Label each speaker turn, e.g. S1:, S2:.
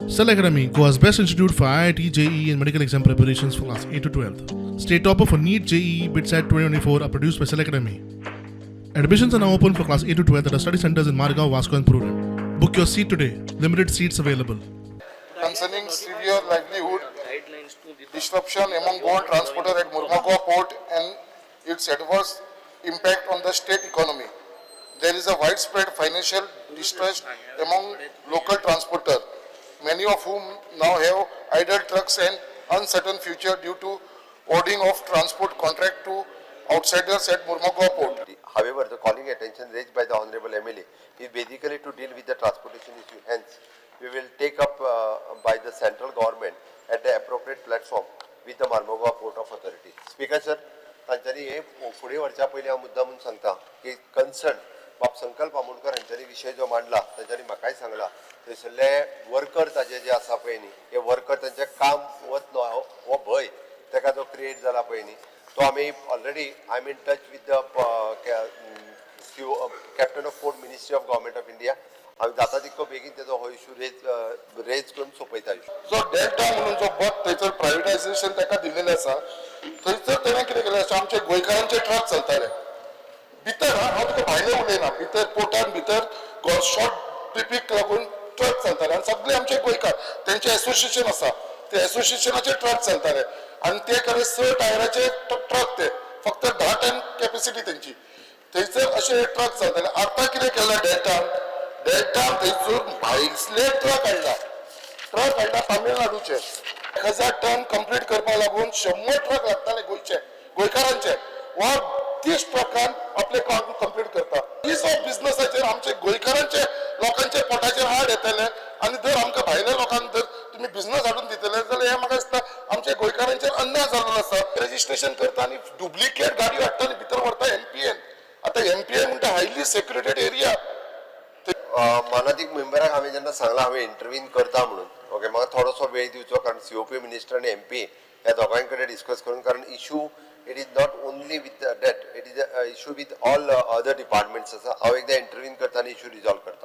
S1: Cell Academy, Goa's best institute for IIT, JEE and medical exam preparations for class 8 to 12th. State topper for NEET, JEE, BITSAT 2024 are produced by Cell Academy. Admissions are now open for class 8 to 12th at our study centers in Mormugao, Vasco and Prudent. Book your seat today. Limited seats available.
S2: Concerning severe livelihood disruption among Goan transporter at Mormugao Port and its adverse impact on the state economy. There is a widespread financial distress among local transporters, many of whom now have idle trucks and uncertain future due to awarding of transport contract to outsiders at Mormugao Port.
S3: However, the calling attention raised by the Honorable MLA is basically to deal with the transportation issue. Hence, we will take up by the central government at the appropriate platform with the Mormugao Port Authority. Speaker sir, तांच्यानी हे फुडें व्हरच्या पयलीं हांव मुद्दाम म्हणून सांगता की concern बाब संकल्प आमोणकर हांच्यानी विशय जो मांडला तांच्यानी म्हाकाय सांगला थंयसरले वर्कर ताजे जे आसा पळय न्ही हे वर्कर तांचें काम वत न्हू हो भंय ताका जो क्रिएट जाला पळय न्ही तो आमी already I am in touch with the captain of port ministry of government of India आमी जाता तितको बेगीन तेजो हो इशू रेज करून सोंपयता.
S2: जो डेल्टा म्हणून जो पद थंयसर प्रायव्हेटायझेशन ताका दिल्लेलें आसा थंयसर तेणें कितें केलें आसा आमचे गोंयकारांचे ट्रक चलताले भितर हांव तुका भायले उलयना भितर पोर्टान भितर शॉर्ट ट्रिपीक लागून ट्रक चलताले आनी सगळे आमचे गोंयकार तेंचे एसोसिएशन आसा ते एसोसिएशनाचे ट्रक चलताले आनी ते खरे 6 टायराचे ट्रक ते फक्त 10 टन कॅपॅसिटी तेंची थंयसर अशे ट्रक चलताले. आतां कितें केलें डेल्टा थंयसर भायले ट्रक हाडला तामिळनाडूचे 1000 टन कंप्लीट करपाक लागून 100 ट्रक लागताले गोंयचे गोंयकारांचे वा 30 ट्रकान आपले काम कंप्लीट करता. इज ऑफ बिझनेसाचेर आमचे गोंयकारांचे लोकांचे पोटाचेर हाड येतले आनी जर आमकां भायल्या लोकांक जर तुमी बिझनेस हाडून दितले जाल्यार हे म्हाका दिसता आमच्या गोंयकारांचेर अन्याय जाल्लो आसा. रजिस्ट्रेशन करता आनी डुप्लिकेट गाडयो हाडटा आनी भितर व्हरता MPA. आतां MPA म्हणटा हायली सेक्युरेटेड एरिया.
S3: माननीय मेंबराक हांवें जेन्ना सांगलां हांवें इंटरव्यून करता म्हणून ओके म्हाका थोडोसो वेळ दिवचो कारण COP मिनिस्टर आनी MPA ह्या दोगांय कडेन डिस्कस करून कारण issue it is not only with that it is issue with all other departments आसा हांव एकदां इंटरव्यून करता आनी इशू रिजॉल्व करता.